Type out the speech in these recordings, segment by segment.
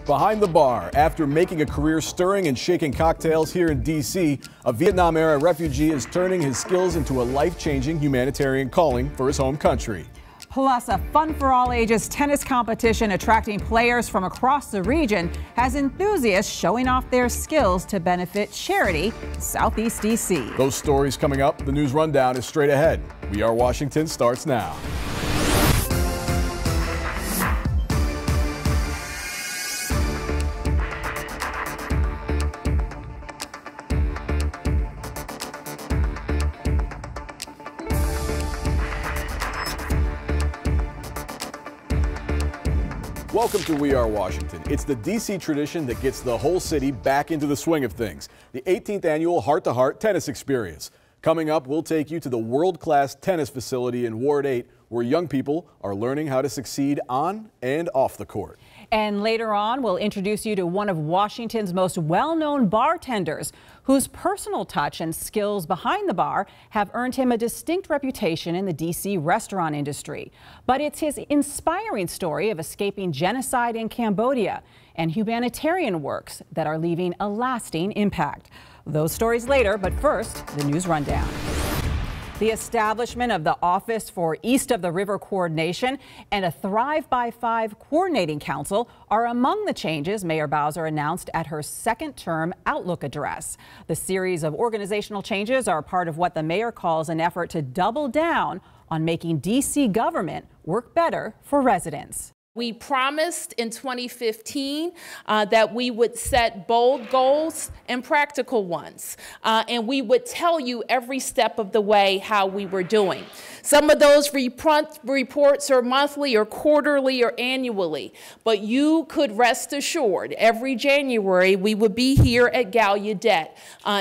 Behind the bar, after making a career stirring and shaking cocktails here in D.C., a Vietnam-era refugee is turning his skills into a life-changing humanitarian calling for his home country. Plus, a fun-for-all-ages tennis competition attracting players from across the region has enthusiasts showing off their skills to benefit charity Southeast D.C. Those stories coming up. The News Rundown is straight ahead. We Are Washington starts now. Welcome to We Are Washington. It's the D.C. tradition that gets the whole city back into the swing of things. The 18th annual Heart to Heart Tennis Experience. Coming up, we'll take you to the world-class tennis facility in Ward 8, where young people are learning how to succeed on and off the court. And later on, we'll introduce you to one of Washington's most well-known bartenders, whose personal touch and skills behind the bar have earned him a distinct reputation in the D.C. restaurant industry. But it's his inspiring story of escaping genocide in Cambodia and humanitarian works that are leaving a lasting impact. Those stories later, but first, the News Rundown. The establishment of the Office for East of the River Coordination and a Thrive by 5 Coordinating Council are among the changes Mayor Bowser announced at her second-term Outlook address. The series of organizational changes are part of what the mayor calls an effort to double down on making D.C. government work better for residents. We promised in 2015 that we would set bold goals and practical ones, and we would tell you every step of the way how we were doing. Some of those reports are monthly or quarterly or annually, but you could rest assured every January we would be here at Gallaudet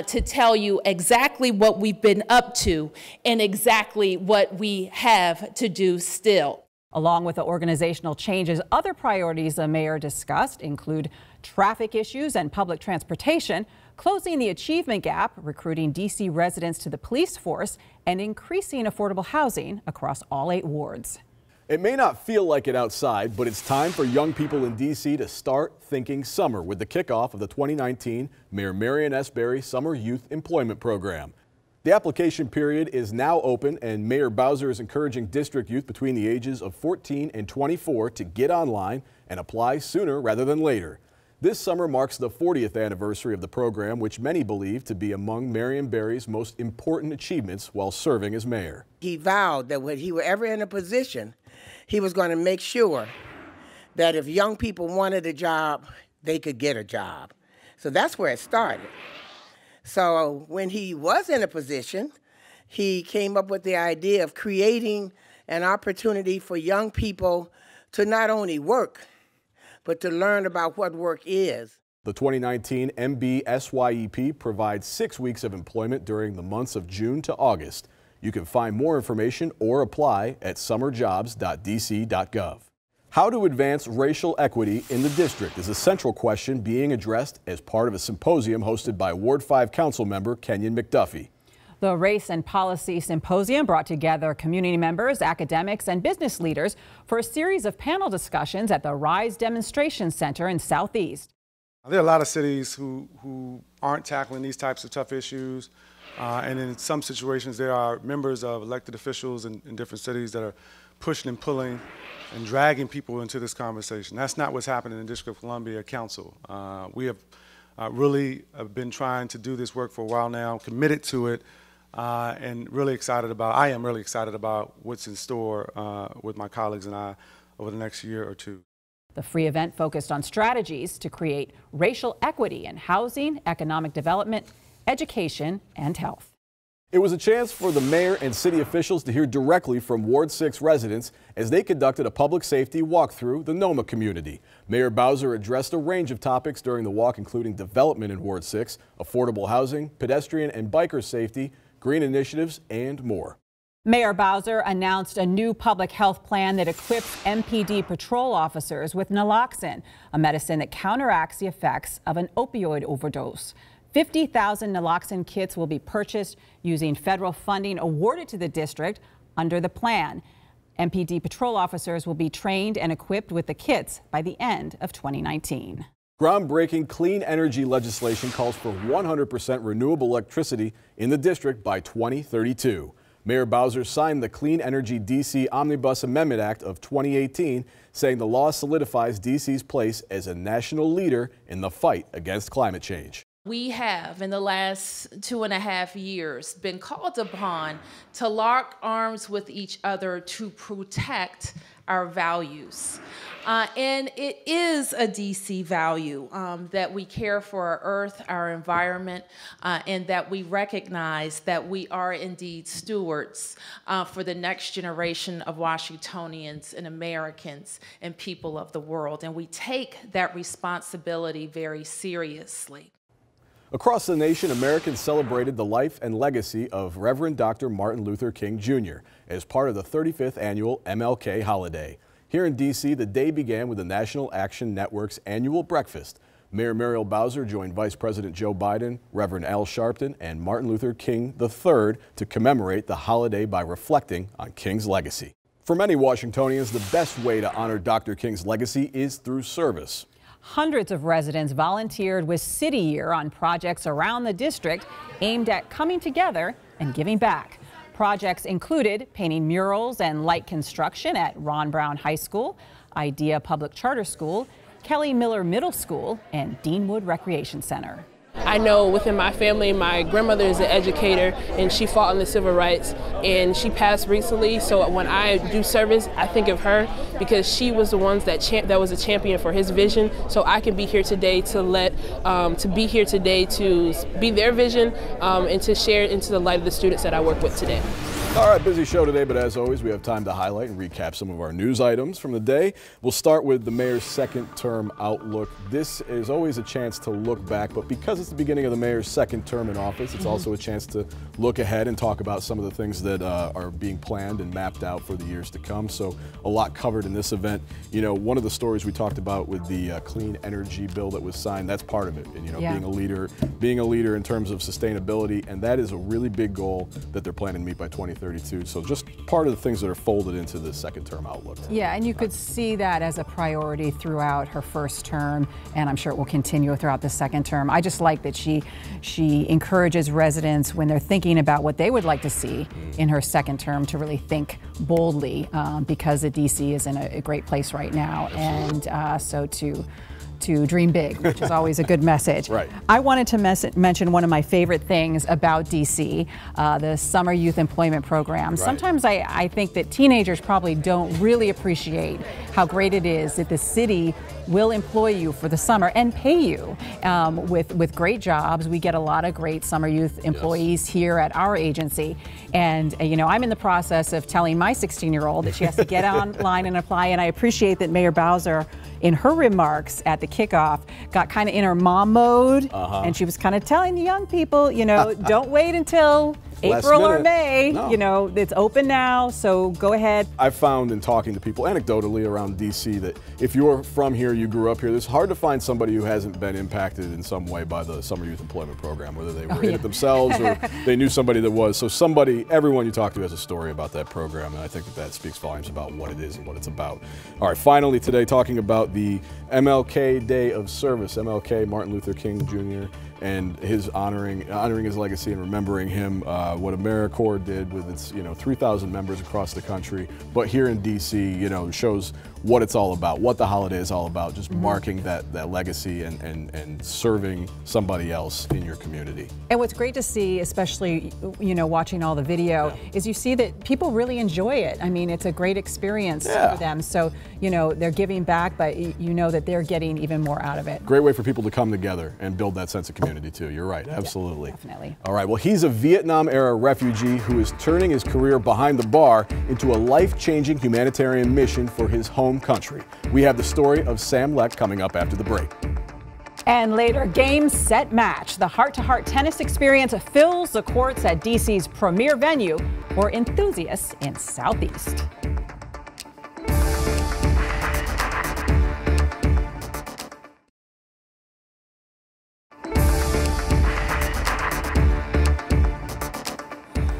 to tell you exactly what we've been up to and exactly what we have to do still. Along with the organizational changes, other priorities the mayor discussed include traffic issues and public transportation, closing the achievement gap, recruiting D.C. residents to the police force, and increasing affordable housing across all 8 wards. It may not feel like it outside, but it's time for young people in D.C. to start thinking summer with the kickoff of the 2019 Mayor Marion S. Berry Summer Youth Employment Program. The application period is now open, and Mayor Bowser is encouraging district youth between the ages of 14 and 24 to get online and apply sooner rather than later. This summer marks the 40th anniversary of the program, which many believe to be among Marion Berry's most important achievements while serving as mayor. He vowed that when he were ever in a position, he was going to make sure that if young people wanted a job, they could get a job. So that's where it started. So when he was in a position, he came up with the idea of creating an opportunity for young people to not only work, but to learn about what work is. The 2019 MBSYEP provides 6 weeks of employment during the months of June to August. You can find more information or apply at summerjobs.dc.gov. How to advance racial equity in the district is a central question being addressed as part of a symposium hosted by Ward 5 Council member Kenyon McDuffie. The Race and Policy Symposium brought together community members, academics, and business leaders for a series of panel discussions at the RISE Demonstration Center in Southeast. There are a lot of cities who aren't tackling these types of tough issues, and in some situations there are members of elected officials in different cities that are pushing and pulling and dragging people into this conversation. That's not what's happening in the District of Columbia Council. We have really been trying to do this work for a while now, committed to it, and really excited about, I am really excited about what's in store with my colleagues and I over the next year or two. The free event focused on strategies to create racial equity in housing, economic development, education, and health. It was a chance for the mayor and city officials to hear directly from Ward 6 residents as they conducted a public safety walk through the Noma community. Mayor Bowser addressed a range of topics during the walk, including development in Ward 6, affordable housing, pedestrian and biker safety, green initiatives, and more. Mayor Bowser announced a new public health plan that equips MPD patrol officers with naloxone, a medicine that counteracts the effects of an opioid overdose. 50,000 naloxone kits will be purchased using federal funding awarded to the district under the plan. MPD patrol officers will be trained and equipped with the kits by the end of 2019. Groundbreaking clean energy legislation calls for 100% renewable electricity in the district by 2032. Mayor Bowser signed the Clean Energy D.C. Omnibus Amendment Act of 2018, saying the law solidifies D.C.'s place as a national leader in the fight against climate change. We have, in the last 2.5 years, been called upon to lock arms with each other to protect our values. And it is a DC value that we care for our earth, our environment, and that we recognize that we are indeed stewards for the next generation of Washingtonians and Americans and people of the world. And we take that responsibility very seriously. Across the nation, Americans celebrated the life and legacy of Reverend Dr. Martin Luther King Jr. as part of the 35th annual MLK holiday. Here in D.C., the day began with the National Action Network's annual breakfast. Mayor Muriel Bowser joined Vice President Joe Biden, Reverend Al Sharpton, and Martin Luther King III to commemorate the holiday by reflecting on King's legacy. For many Washingtonians, the best way to honor Dr. King's legacy is through service. Hundreds of residents volunteered with City Year on projects around the district aimed at coming together and giving back. Projects included painting murals and light construction at Ron Brown High School, Idea Public Charter School, Kelly Miller Middle School, and Deanwood Recreation Center. I know within my family, my grandmother is an educator and she fought in the civil rights and she passed recently. So when I do service, I think of her because she was the ones that was a champion for his vision. So I can be here today to be their vision and to share it into the light of the students that I work with today. All right, busy show today, but as always, we have time to highlight and recap some of our news items from the day. We'll start with the mayor's second term outlook. This is always a chance to look back, but because it's the beginning of the mayor's second term in office, it's also a chance to look ahead and talk about some of the things that are being planned and mapped out for the years to come. So a lot covered in this event. You know, one of the stories we talked about with the clean energy bill that was signed, that's part of it. And, you know, being a leader in terms of sustainability, and that is a really big goal that they're planning to meet by 2032. So just part of the things that are folded into the second term outlook. Yeah, and you could see that as a priority throughout her first term, and I'm sure it will continue throughout the second term. I just like that she encourages residents when they're thinking about what they would like to see in her second term to really think boldly because the DC is in a great place right now. Absolutely. And so to dream big, which is always a good message. Right. I wanted to mention one of my favorite things about DC, the Summer Youth Employment Program. Right. Sometimes I think that teenagers probably don't really appreciate how great it is that the city will employ you for the summer and pay you with great jobs. We get a lot of great summer youth employees here at our agency. And, you know, I'm in the process of telling my 16-year-old that she has to get online and apply. And I appreciate that Mayor Bowser, in her remarks at the kickoff, got kind of in her mom mode. And she was kind of telling the young people, you know, don't wait until April or May. No. You know, it's open now, so go ahead. I've found in talking to people anecdotally around DC that if you're from here, you grew up here, it's hard to find somebody who hasn't been impacted in some way by the Summer Youth Employment Program, whether they were in it themselves or they knew somebody that was. So everyone you talk to has a story about that program, and I think that speaks volumes about what it is and what it's about. All right, finally today, talking about the MLK Day of Service, MLK, Martin Luther King Jr., and his honoring his legacy and remembering him, what AmeriCorps did with its 3,000 members across the country, but here in DC, shows what it's all about, what the holiday is all about, just marking that legacy and serving somebody else in your community. And what's great to see, especially watching all the video, is you see that people really enjoy it. I mean, it's a great experience for them. So they're giving back, but you know that they're getting even more out of it. Great way for people to come together and build that sense of community too. You're right, absolutely. Yeah, definitely. All right, well, he's a Vietnam-era refugee who is turning his career behind the bar into a life-changing humanitarian mission for his home country. We have the story of Sam Lek coming up after the break. And later, game, set, match. The heart-to-heart tennis experience fills the courts at DC's premier venue for enthusiasts in Southeast.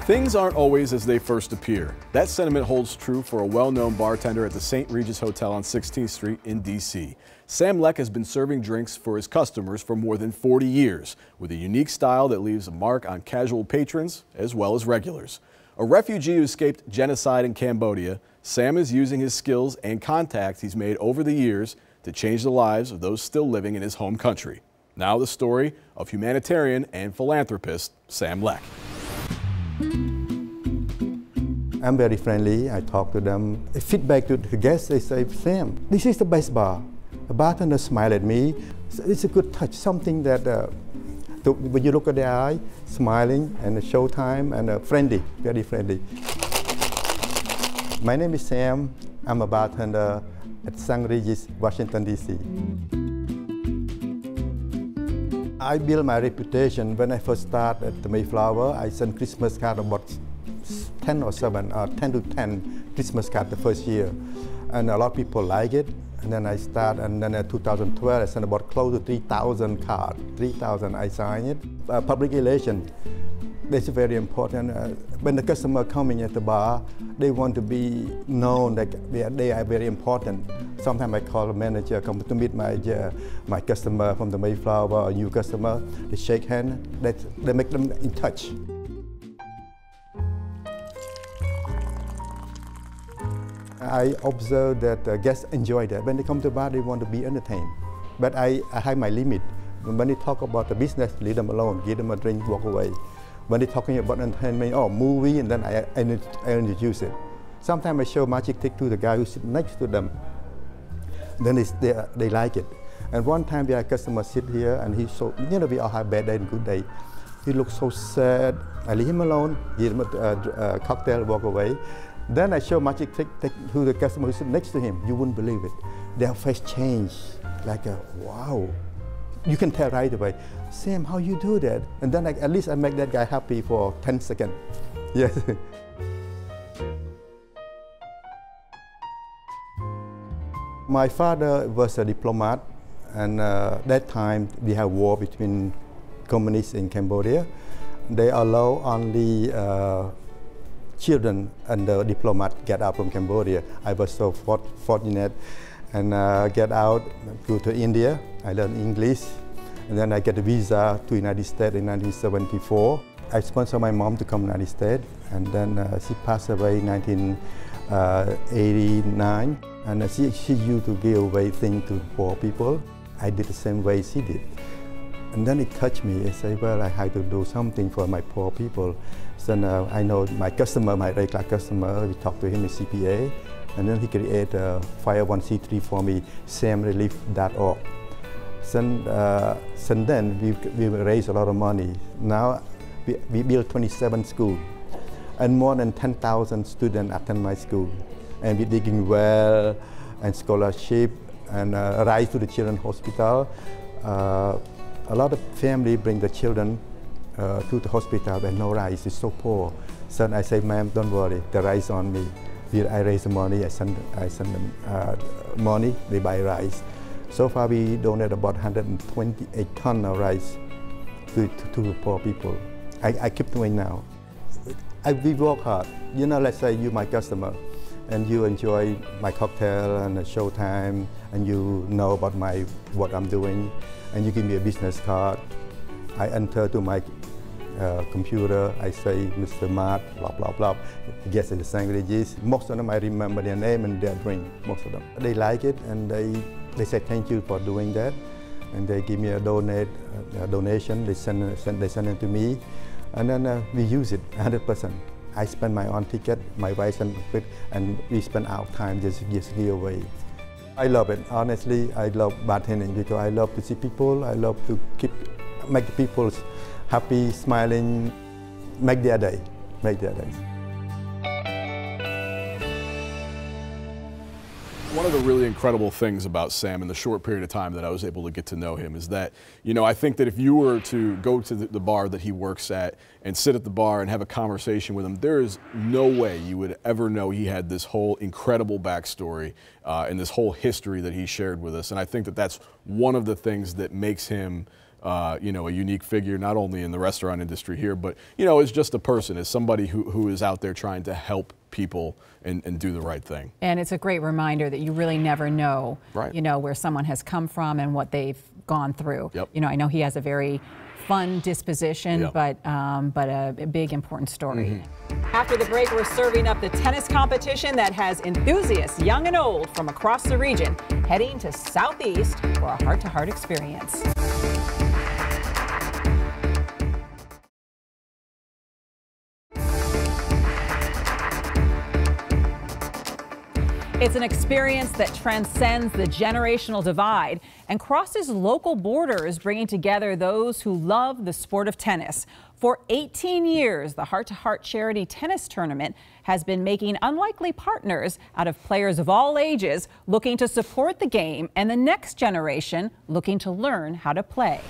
Things aren't always as they first appear. That sentiment holds true for a well-known bartender at the St. Regis Hotel on 16th Street in D.C. Sam Lek has been serving drinks for his customers for more than 40 years, with a unique style that leaves a mark on casual patrons as well as regulars. A refugee who escaped genocide in Cambodia, Sam is using his skills and contacts he's made over the years to change the lives of those still living in his home country. Now the story of humanitarian and philanthropist Sam Lek. I'm very friendly. I talk to them. I feedback to the guests. They say, Sam, this is the best bar. The bartender smiled at me. It's a good touch, something that when you look at the eye, smiling and showtime and friendly, very friendly. My name is Sam. I'm a bartender at St. Regis, Washington, D.C. I built my reputation when I first started at the Mayflower. I sent Christmas cards about 10 to 10 Christmas cards the first year. And a lot of people like it. And then I start, and then in 2012, I sent about close to 3,000 cards. 3,000, I signed it. Public relations, that's very important. When the customer coming at the bar, they want to be known that they are very important. Sometimes I call a manager, come to meet my customer from the Mayflower or new customer. They shake hands, they make them in touch. I observe that guests enjoy that. When they come to the bar, they want to be entertained. But I have my limit. When they talk about the business, leave them alone, give them a drink, walk away. When they're talking about entertainment, oh, movie, and then I introduce it. Sometimes I show magic trick to the guy who sits next to them. Then they like it. And one time we had a customer sit here, and he's so, we all have bad day and good day. He looks so sad. I leave him alone, give him a cocktail, walk away. Then I show magic trick to the customer who sits next to him. You wouldn't believe it. Their face changed, like wow. You can tell right away, Sam, how you do that? And then at least I make that guy happy for 10 seconds. Yes. My father was a diplomat, and that time we had war between communists in Cambodia. They allow only children and the diplomat get out from Cambodia. I was so fortunate and get out, go to India. I learned English, and then I get a visa to United States in 1974. I sponsored my mom to come to United States, and then she passed away in 1989. And she used to give away things to poor people. I did the same way she did. And then it touched me. I say, well, I have to do something for my poor people. So I know my customer, my regular customer, we talked to him, his CPA, and then he created a 501c3 for me, samrelief.org. Since then, we raised a lot of money. Now, we built 27 schools, and more than 10,000 students attend my school. And we're digging well, and scholarship, and Rise to the Children's Hospital. A lot of families bring the children to the hospital and no rice, it's so poor. So I say, ma'am, don't worry, the rice on me. I raise the money, I send them money, they buy rice. So far we donate about 128 tons of rice to poor people. I keep doing now. We work hard. Let's say you're my customer and you enjoy my cocktail and the showtime, and you know about what I'm doing, and you give me a business card. I enter to my computer, I say, Mr. Mart, blah, blah, blah. Guess in the St. Regis. Most of them, I remember their name and their drink, most of them. They like it, and they say thank you for doing that. And they give me a donation, they send it to me. And then we use it 100%. I spend my own ticket, my wife and we spend our time just give away. I love it. Honestly, I love bartending because I love to see people. I love to make the people happy, smiling, make their day. One of the really incredible things about Sam in the short period of time that I was able to get to know him is that, I think that if you were to go to the bar that he works at and sit at the bar and have a conversation with him, there is no way you would ever know he had this whole incredible backstory and this whole history that he shared with us. And I think that that's one of the things that makes him you know, a unique figure, not only in the restaurant industry here, but, you know, as just a person, as somebody who is out there trying to help people and do the right thing. And it's a great reminder that you really never know, right, you know, where someone has come from and what they've gone through. Yep. You know, I know he has a very fun disposition, yep, but a big, important story. After the break, we're serving up the tennis competition that has enthusiasts, young and old, from across the region, heading to Southeast for a heart-to-heart experience. It's an experience that transcends the generational divide and crosses local borders, bringing together those who love the sport of tennis. For 18 years, the Heart to Heart charity tennis tournament has been making unlikely partners out of players of all ages looking to support the game and the next generation looking to learn how to play.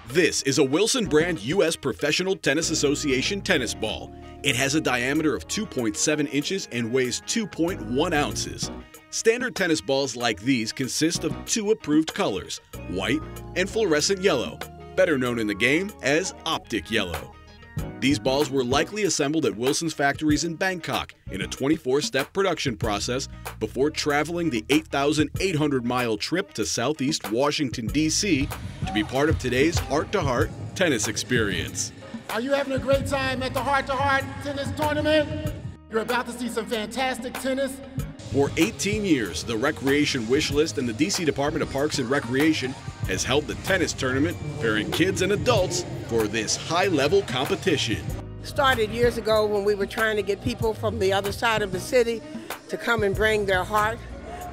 This is a Wilson brand U.S. Professional Tennis Association tennis ball. It has a diameter of 2.7 inches and weighs 2.1 ounces. Standard tennis balls like these consist of two approved colors, white and fluorescent yellow, better known in the game as optic yellow. These balls were likely assembled at Wilson's factories in Bangkok in a 24-step production process before traveling the 8,800-mile trip to Southeast Washington, D.C. to be part of today's heart-to-heart tennis experience. Are you having a great time at the Heart to Heart tennis tournament? You're about to see some fantastic tennis. For 18 years, the Recreation Wish List and the D.C. Department of Parks and Recreation has held the tennis tournament, pairing kids and adults for this high-level competition. Started years ago when we were trying to get people from the other side of the city to come and bring their heart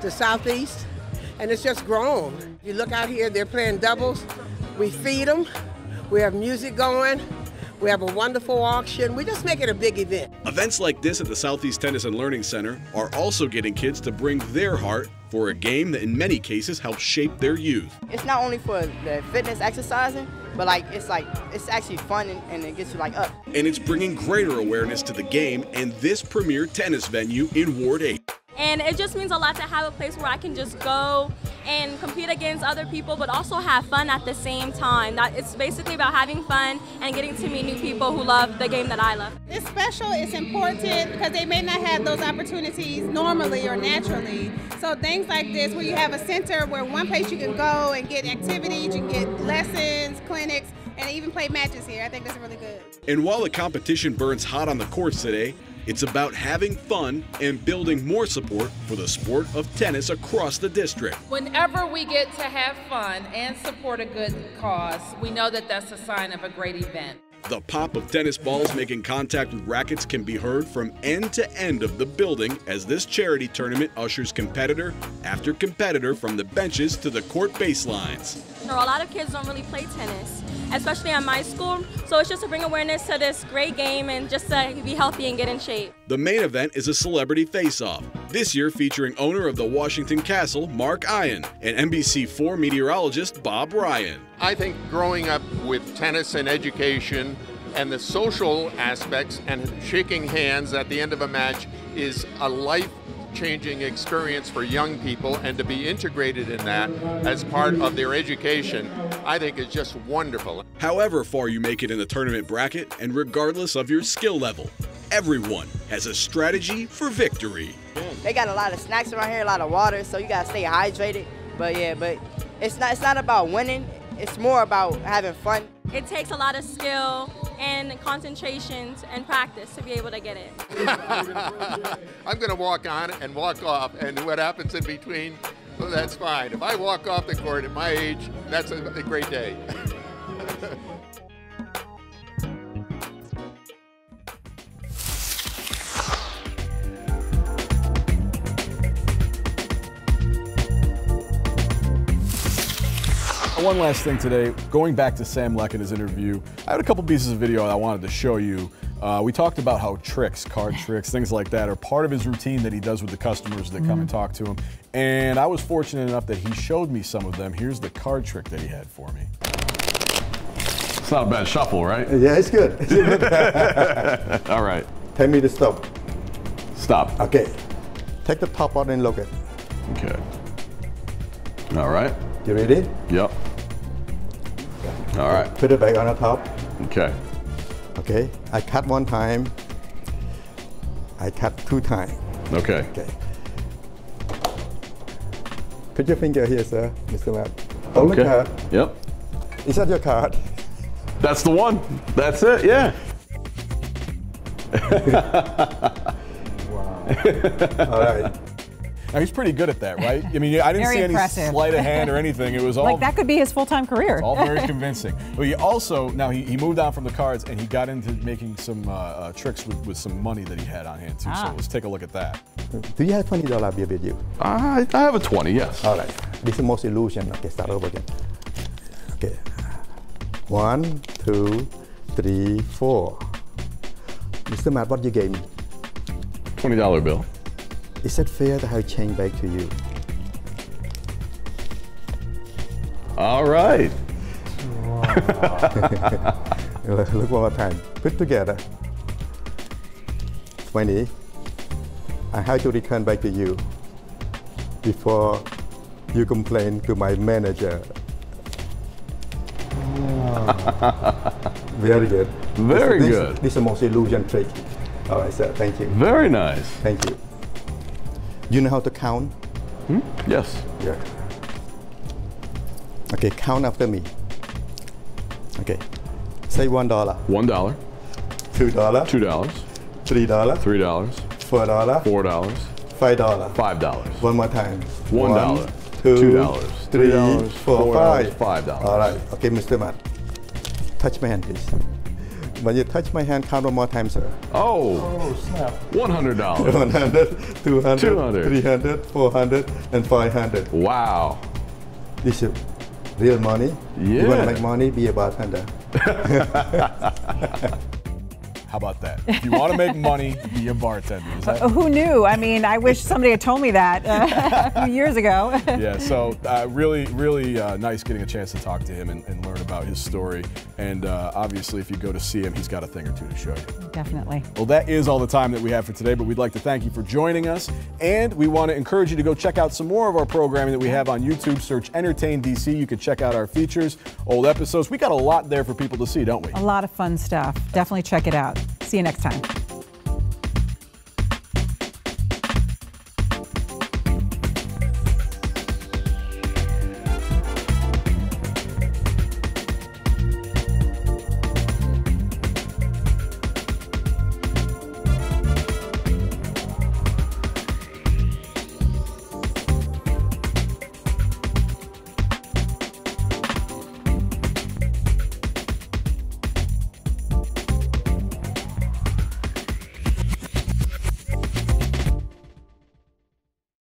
to Southeast, and it's just grown. You look out here, they're playing doubles. We feed them. We have music going. We have a wonderful auction. We just make it a big event. Events like this at the Southeast Tennis and Learning Center are also getting kids to bring their heart for a game that in many cases helps shape their youth. It's not only for the fitness exercising, but it's actually fun and it gets you up. And it's bringing greater awareness to the game and this premier tennis venue in Ward 8. And it just means a lot to have a place where I can just go and compete against other people, but also have fun at the same time. It's basically about having fun and getting to meet new people who love the game that I love. It's special, it's important, because they may not have those opportunities normally or naturally. So things like this, where you have a center where one place you can go and get activities, you can get lessons, clinics, and even play matches here. I think that's really good. And while the competition burns hot on the courts today, it's about having fun and building more support for the sport of tennis across the district. Whenever we get to have fun and support a good cause, we know that that's a sign of a great event. The pop of tennis balls making contact with rackets can be heard from end to end of the building as this charity tournament ushers competitor after competitor from the benches to the court baselines. You know, a lot of kids don't really play tennis, especially at my school, so it's just to bring awareness to this great game and just to be healthy and get in shape. The main event is a celebrity face-off, this year featuring owner of the Washington Castle, Mark Ian, and NBC4 meteorologist Bob Ryan. I think growing up with tennis and education and the social aspects and shaking hands at the end of a match is a life-changing experience for young people, and to be integrated in that as part of their education, I think is just wonderful. However far you make it in the tournament bracket, and regardless of your skill level, everyone has a strategy for victory. They got a lot of snacks around here, a lot of water, so you gotta stay hydrated. But it's not about winning. It's more about having fun. It takes a lot of skill and concentration and practice to be able to get it. I'm going to walk on and walk off, and what happens in between, well, that's fine. If I walk off the court at my age, that's a great day. One last thing today, going back to Sam Lek in his interview, I had a couple pieces of video I wanted to show you. We talked about how tricks, card tricks, things like that are part of his routine that he does with the customers that come and talk to him. And I was fortunate enough that he showed me some of them. Here's the card trick that he had for me. It's not a bad shuffle, right? Yeah, it's good. It's good. All right. Tell me to stop. Stop. Okay. Take the top out and look at it. Okay. All right. You ready? Yep. All right. Put it back on the top. Okay. Okay. I cut one time. I cut 2 times. Okay. Okay. Put your finger here, sir, Mr. Matt. Hold the card. Yep. Is that your card? That's the one. That's it, yeah. Wow. All right. Now, he's pretty good at that, right? I mean, I didn't Very see impressive. any sleight of hand or anything. It was all Like that could be his full-time career. all very convincing. But he also, now he moved on from the cards and he got into making some tricks with some money that he had on hand too. So let's take a look at that. Do you have $20 bill with you? I have a 20, yes. All right. This is most illusion. Okay, start over again. Okay. 1, 2, 3, 4. Mr. Matt, what you gave me? $20 bill. Is it fair that I change back to you? All right. Look one more time. Put together. 20. I have to return back to you before you complain to my manager. Very good. Very good. This is the most illusion trick. All right, sir. Thank you. Very nice. Thank you. You know how to count? Yes. Yeah. Okay, count after me. Okay. Say $1. $1. $2. $2. $3. $3. $4. $4. $5. $5. One more time. $1. $2. $2. $3. $4. $4. $5. All right. Okay, Mr. Matt. Touch my hand, please. When you touch my hand, count one more time, sir. Oh, snap. $100. 100, 200, 200. 300, 400, and 500. Wow. This is real money. Yeah. You want to make money, be a bartender. How about that? If you want to make money, be a bartender. Is that Who knew? I mean, I wish somebody had told me that a few years ago. Yeah, so really nice getting a chance to talk to him and learn about his story. And obviously, if you go to see him, he's got a thing or two to show you. Definitely. Well, that is all the time that we have for today, but we'd like to thank you for joining us. And we want to encourage you to go check out some more of our programming that we have on YouTube. Search Entertain DC. You can check out our features, old episodes. We got a lot there for people to see, don't we? A lot of fun stuff. Definitely check it out. See you next time.